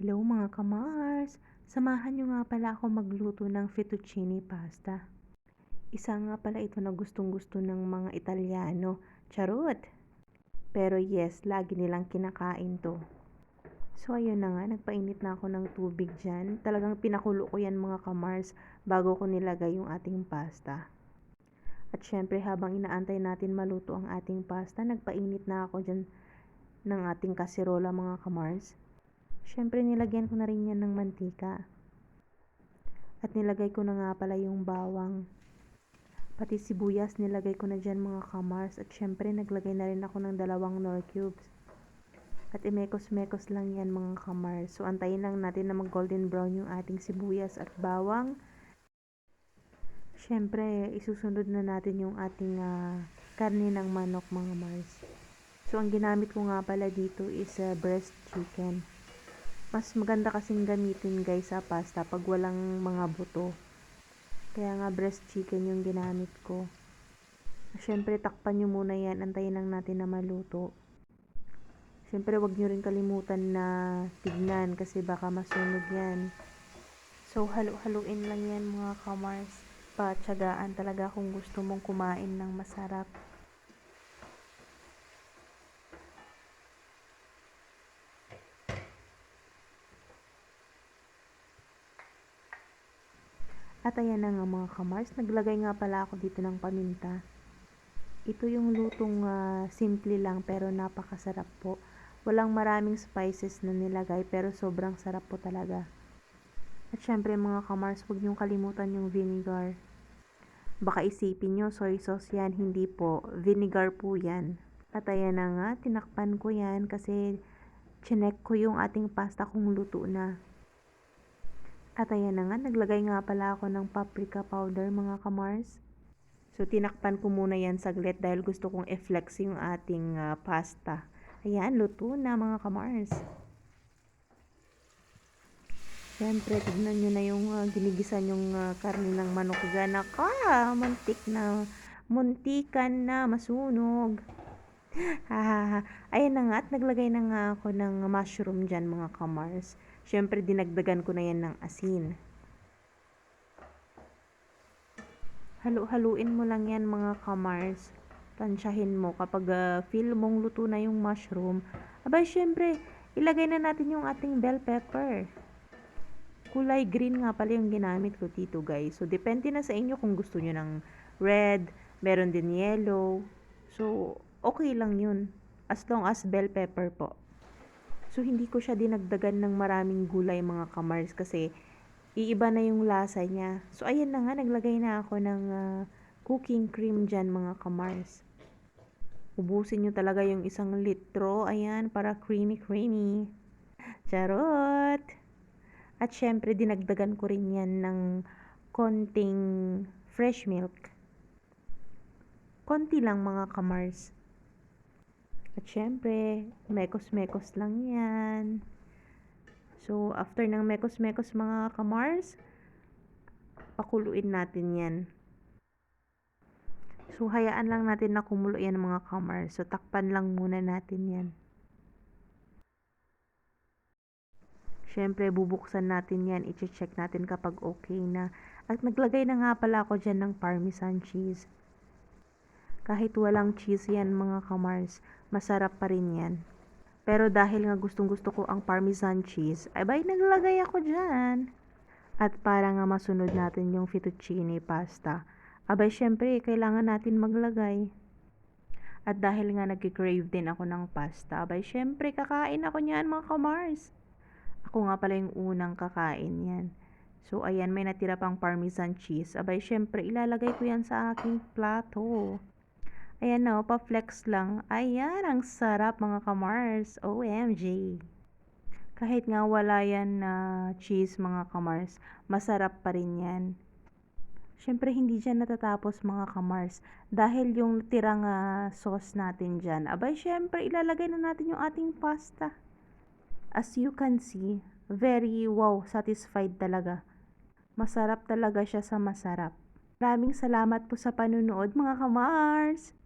Hello mga kamars! Samahan niyo nga pala ako magluto ng fettuccine pasta. Isa nga pala ito na gustong-gusto ng mga Italyano. Charot! Pero yes, lagi nilang kinakain to. So ayun na nga, nagpainit na ako ng tubig dyan. Talagang pinakulo ko yan mga kamars bago ko nilagay yung ating pasta. At syempre habang inaantay natin maluto ang ating pasta, nagpainit na ako dyan ng ating kaserola mga kamars. Syempre nilagyan ko na rin yan ng mantika. At nilagay ko na nga pala yung bawang. Pati sibuyas nilagay ko na dyan mga kamars. At syempre naglagay na rin ako ng 2 Knorr cubes. At imekos-mekos lang yan mga kamars. So antayin lang natin na mag golden brown yung ating sibuyas at bawang. Syempre isusunod na natin yung ating karne ng manok mga mars. So ang ginamit ko nga pala dito is breast chicken. Mas maganda kasing gamitin guys sa pasta pag walang mga buto. Kaya nga breast chicken yung ginamit ko. Siyempre takpan nyo muna yan. Antayin lang natin na maluto. Siyempre wag nyo rin kalimutan na tignan kasi baka masunog yan. So halu-haluin lang yan mga kamars. Patsagaan talaga kung gusto mong kumain ng masarap. At ayan na nga mga kamars, naglagay nga pala ako dito ng paminta. Ito yung lutong simple lang pero napakasarap po. Walang maraming spices na nilagay pero sobrang sarap po talaga. At syempre mga kamars, huwag niyong kalimutan yung vinegar. Baka isipin nyo soy sauce yan, hindi po. Vinegar po yan. At ayan na nga, tinakpan ko yan kasi chinek ko yung ating pasta kung luto na. At ayan na nga, naglagay nga pala ako ng paprika powder mga kamars. So tinakpan ko muna yan saglit dahil gusto kong i-flex yung ating pasta. Ayan, luto na mga kamars. Siyempre, tignan nyo na yung ginigisan yung karne ng manok dyan. Muntikan na masunog. Ayan na nga at naglagay na nga ako ng mushroom dyan mga kamars. Siyempre dinagdagan ko na yan ng asin. Halu-haluin mo lang yan mga kamars. Tansyahin mo kapag feel mong luto na yung mushroom. Abay syempre ilagay na natin yung ating bell pepper. Kulay green nga pala yung ginamit ko dito guys. So depende na sa inyo kung gusto nyo ng red, meron din yellow. So okay lang yun. As long as bell pepper po. So, hindi ko siya dinagdagan ng maraming gulay mga kamars kasi iiba na yung lasa niya. So, ayan na nga, naglagay na ako ng cooking cream dyan mga kamars. Ubusin nyo talaga yung 1 litro. Ayan, para creamy. Charot! At syempre, dinagdagan ko rin yan ng konting fresh milk. Konti lang mga kamars. At syempre, mekos-mekos lang yan. So, after ng mekos-mekos mga kamars, pakuluin natin yan. So, hayaan lang natin na kumulo yan mga kamars. So, takpan lang muna natin yan. Syempre, bubuksan natin yan. I-check natin kapag okay na. At naglagay na nga pala ako dyan ng parmesan cheese. Kahit walang cheese yan mga kamars, masarap pa rin yan. Pero dahil nga gustong-gusto ko ang parmesan cheese, ay bay naglagay ako dyan. At para nga masunod natin yung fettuccine pasta, abay syempre kailangan natin maglagay. At dahil nga nag-crave din ako ng pasta, abay syempre kakain ako niyan mga kamars. Ako nga pala yung unang kakain yan. So ayan, may natira pang parmesan cheese. Abay syempre ilalagay ko yan sa aking plato. Ayan na, pa-flex lang. Ayan, ang sarap mga kamars. OMG. Kahit nga wala yan na cheese mga kamars, masarap pa rin yan. Siyempre, hindi dyan natatapos mga kamars. Dahil yung tirang sauce natin dyan, abay, siyempre, ilalagay na natin yung ating pasta. As you can see, very wow, satisfied talaga. Masarap talaga siya sa masarap. Maraming salamat po sa panunood mga kamars!